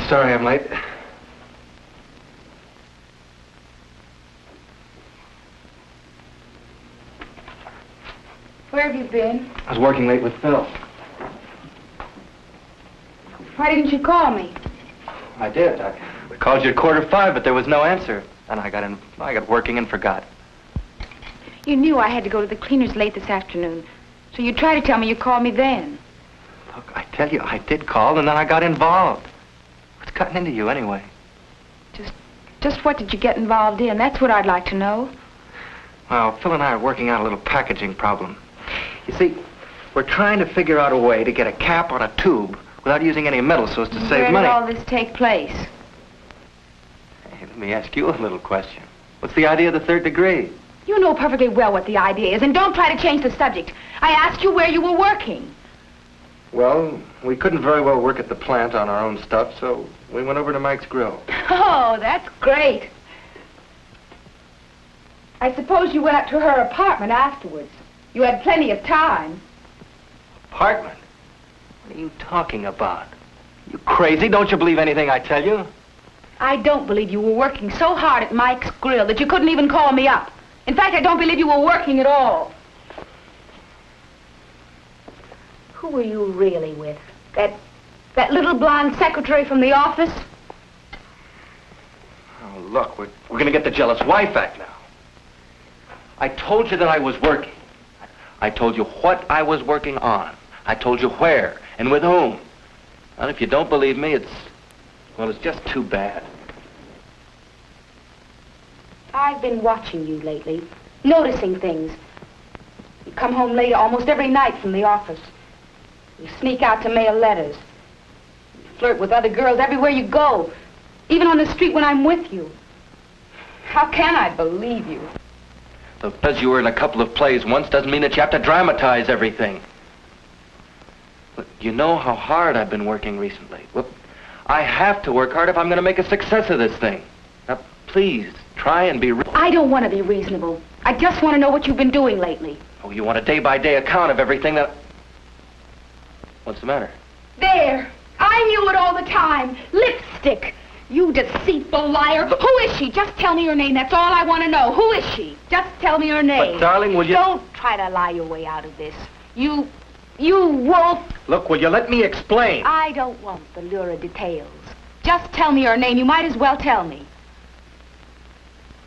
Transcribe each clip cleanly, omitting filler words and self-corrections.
sorry I'm late. Where have you been? I was working late with Phil. Why didn't you call me? I did. I called you at 4:45, but there was no answer. And I got working and forgot. You knew I had to go to the cleaners late this afternoon. So you tried to tell me you called me then. Look, I tell you, I did call and then I got involved. What's cutting into you anyway? Just what did you get involved in? That's what I'd like to know. Well, Phil and I are working out a little packaging problem. You see, we're trying to figure out a way to get a cap on a tube without using any metal so as to save money. Where did all this take place? Hey, let me ask you a little question. What's the idea of the third degree? You know perfectly well what the idea is, and don't try to change the subject. I asked you where you were working. Well, we couldn't very well work at the plant on our own stuff, so we went over to Mike's Grill. Oh, that's great. I suppose you went up to her apartment afterwards. You had plenty of time. Apartment? What are you talking about? You crazy? Don't you believe anything I tell you? I don't believe you were working so hard at Mike's Grill that you couldn't even call me up. In fact, I don't believe you were working at all. Who were you really with? That little blonde secretary from the office? Oh, look, we're going to get the Jealous Wife Act now. I told you that I was working. I told you what I was working on. I told you where and with whom. And if you don't believe me, it's just too bad. I've been watching you lately, noticing things. You come home late almost every night from the office. You sneak out to mail letters. You flirt with other girls everywhere you go, even on the street when I'm with you. How can I believe you? Because you were in a couple of plays once doesn't mean that you have to dramatize everything. Look, you know how hard I've been working recently. Well, I have to work hard if I'm going to make a success of this thing. Now, please, try and be real. I don't want to be reasonable. I just want to know what you've been doing lately. Oh, you want a day-by-day account of everything that... What's the matter? There! I knew it all the time. Lipstick! You deceitful liar. Who is she? Just tell me her name. That's all I want to know. Who is she? Just tell me her name. But, darling, will you... Don't try to lie your way out of this. You wolf. Look, will you let me explain? I don't want the lurid details. Just tell me her name. You might as well tell me.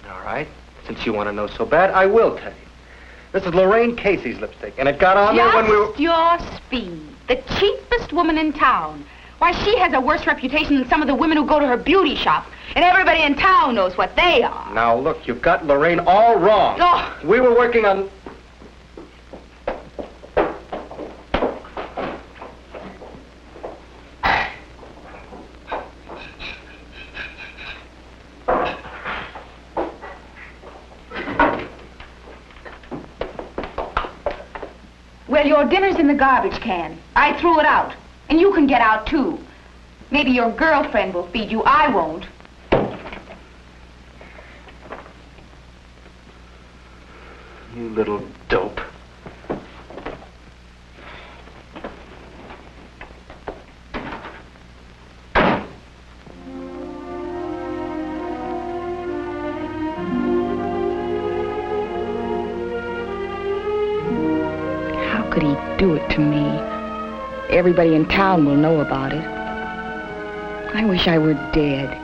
All right. Since you want to know so bad, I will tell you. This is Lorraine Casey's lipstick, and it got on there when we were... Just your speed. The cheapest woman in town. Why, she has a worse reputation than some of the women who go to her beauty shop. And everybody in town knows what they are. Now, look, you've got Lorraine all wrong. Oh. We were working on... Well, your dinner's in the garbage can. I threw it out. And you can get out, too. Maybe your girlfriend will feed you. I won't. You little dope. How could he do it to me? Everybody in town will know about it. I wish I were dead.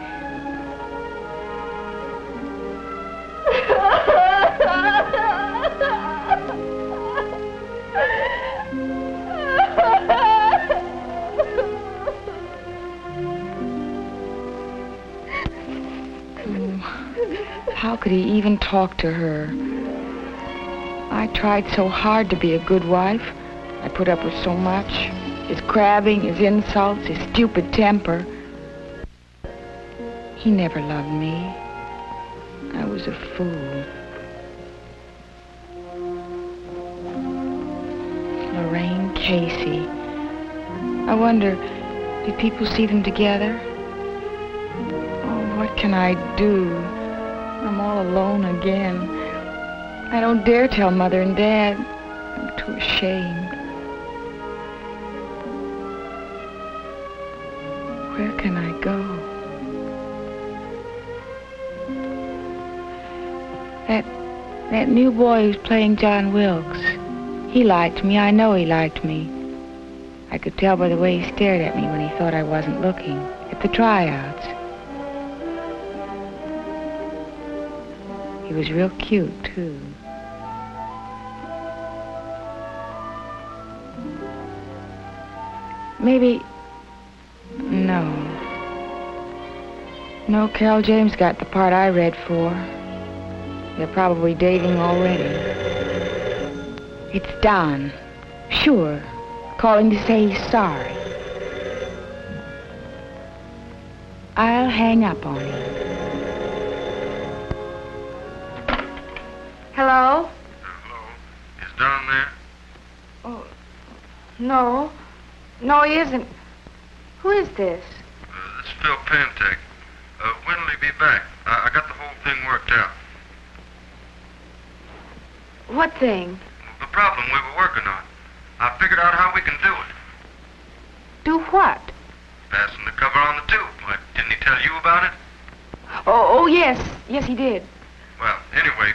How could he even talk to her? I tried so hard to be a good wife. I put up with so much. His crabbing, his insults, his stupid temper. He never loved me. I was a fool. Lorraine Casey. I wonder, did people see them together? Oh, what can I do? I'm all alone again. I don't dare tell Mother and Dad. I'm too ashamed. Where can I go? That new boy who's playing John Wilkes. He liked me. I know he liked me. I could tell by the way he stared at me when he thought I wasn't looking. At the tryouts. He was real cute, too. Maybe... No. No, Carol James got the part I read for. They're probably dating already. It's Don. Sure. Calling to say he's sorry. I'll hang up on him. Hello? Hello. Is Don there? Oh, no. No, he isn't. Who is this? It's Phil Pantek. When will he be back? I got the whole thing worked out. What thing? The problem we were working on. I figured out how we can do it. Do what? Fasten the cover on the tube. Didn't he tell you about it? Oh, yes. Yes, he did. Well, anyway,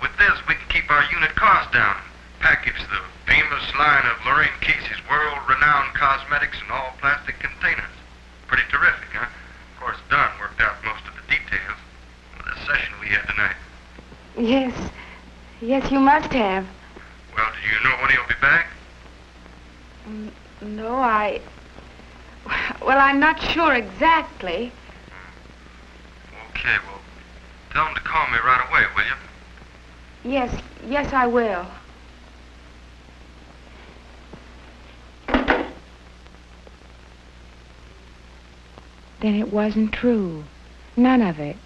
with this we can keep our unit cost down. Package the famous line of Lorraine Casey's world-renowned cosmetics in all plastic containers. Pretty terrific, huh? Of course, Don worked out most of the details of the session we had tonight. Yes. Yes, you must have. Well, do you know when he'll be back? No, Well, I'm not sure exactly. Okay, well, tell him to call me right away, will you? Yes, I will. Then it wasn't true. None of it.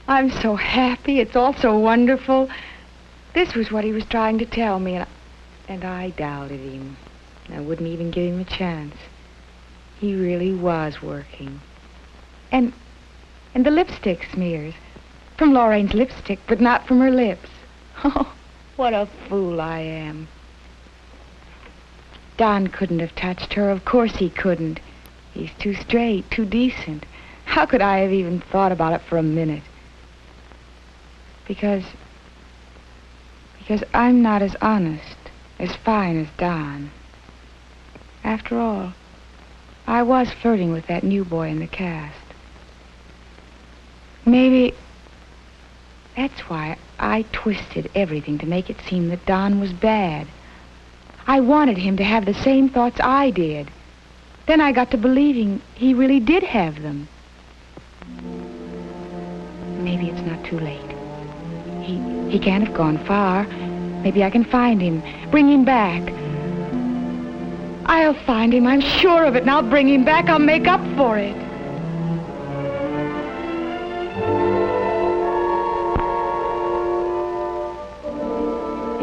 I'm so happy. It's all so wonderful. This was what he was trying to tell me, and I doubted him. I wouldn't even give him a chance. He really was working. And the lipstick smears. From Lorraine's lipstick, but not from her lips. Oh, what a fool I am. Don couldn't have touched her. Of course he couldn't. He's too straight, too decent. How could I have even thought about it for a minute? Because I'm not as honest, as fine as Don. After all, I was flirting with that new boy in the cast. Maybe that's why I twisted everything to make it seem that Don was bad. I wanted him to have the same thoughts I did. Then I got to believing he really did have them. Maybe it's not too late. He can't have gone far. Maybe I can find him, bring him back. I'll find him, I'm sure of it, and I'll bring him back. I'll make up for it.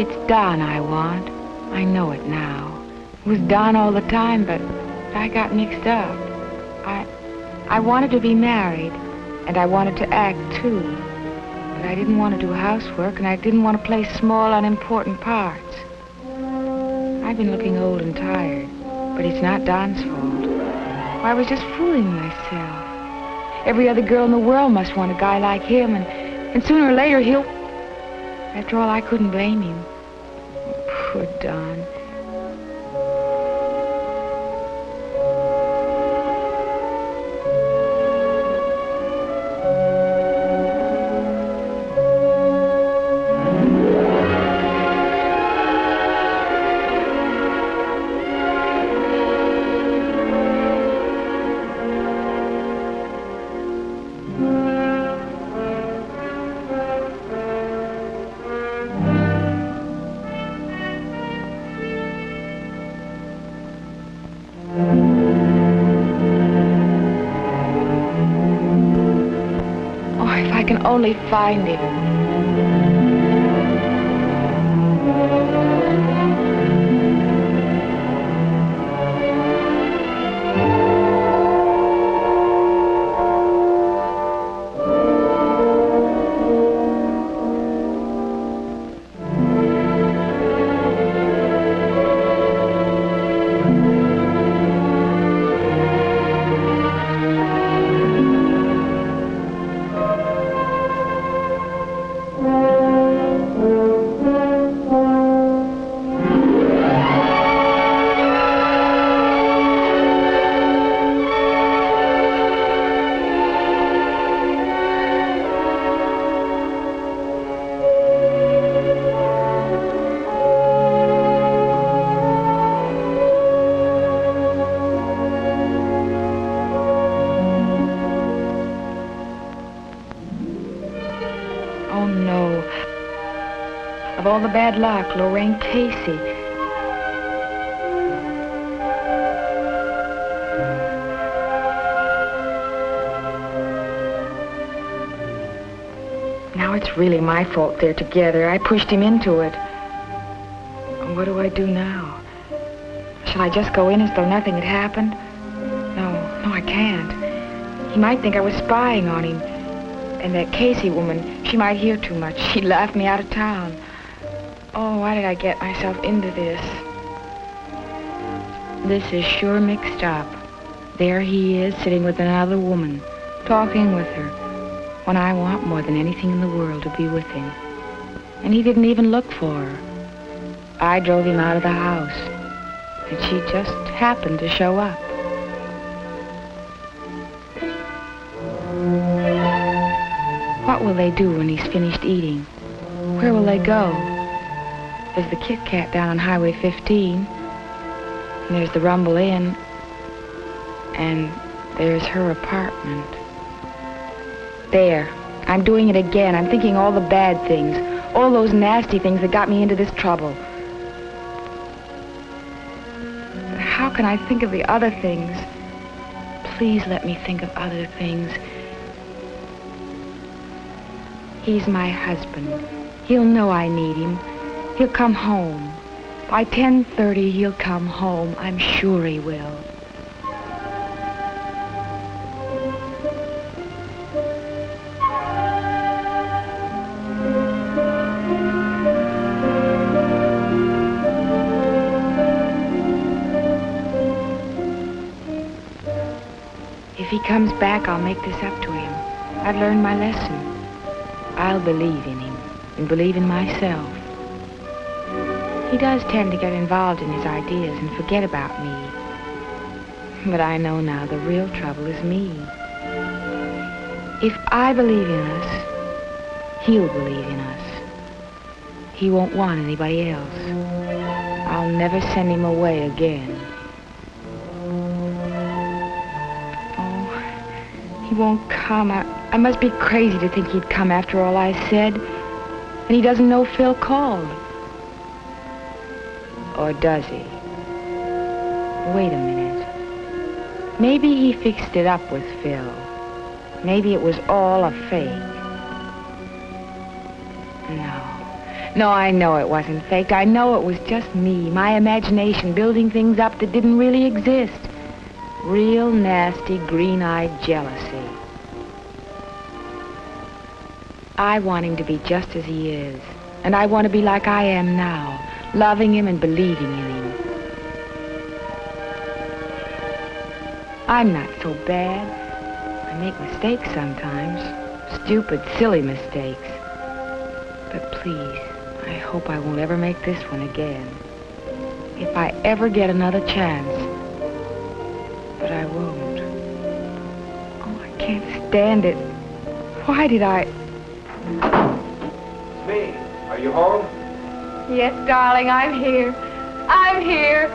It's Don I want. I know it now. It was Don all the time, but I got mixed up. I wanted to be married, and I wanted to act, too. But I didn't want to do housework, and I didn't want to play small, unimportant parts. I've been looking old and tired, but it's not Don's fault. I was just fooling myself. Every other girl in the world must want a guy like him, and sooner or later he'll... After all, I couldn't blame him. Poor Don. Only find him. no. Of all the bad luck, Lorraine Casey. Now it's really my fault they're together. I pushed him into it. What do I do now? Shall I just go in as though nothing had happened? No, I can't. He might think I was spying on him. And that Casey woman, she might hear too much. She'd laugh me out of town. Oh, why did I get myself into this? This is sure mixed up. There he is, sitting with another woman, talking with her, when I want more than anything in the world to be with him. And he didn't even look for her. I drove him out of the house, and she just happened to show up. What will they do when he's finished eating? Where will they go? There's the Kit Kat down on Highway 15, and there's the Rumble Inn, and there's her apartment. There, I'm doing it again. I'm thinking all the bad things, all those nasty things that got me into this trouble. But how can I think of the other things? Please let me think of other things. He's my husband. He'll know I need him. He'll come home. By 10:30, he'll come home. I'm sure he will. If he comes back, I'll make this up to him. I've learned my lesson. I'll believe in him and believe in myself. He does tend to get involved in his ideas and forget about me. But I know now the real trouble is me. If I believe in us, he'll believe in us. He won't want anybody else. I'll never send him away again. He won't come. I must be crazy to think he'd come after all I said. And he doesn't know Phil called. Or does he? Wait a minute. Maybe he fixed it up with Phil. Maybe it was all a fake. No, I know it wasn't faked. I know it was just me, my imagination, building things up that didn't really exist. Real nasty, green-eyed jealousy. I want him to be just as he is. And I want to be like I am now, loving him and believing in him. I'm not so bad. I make mistakes sometimes. Stupid, silly mistakes. But please, I hope I won't ever make this one again. If I ever get another chance. But I won't. Oh, I can't stand it. Why did I... It's me. Are you home? Yes, darling, I'm here. I'm here.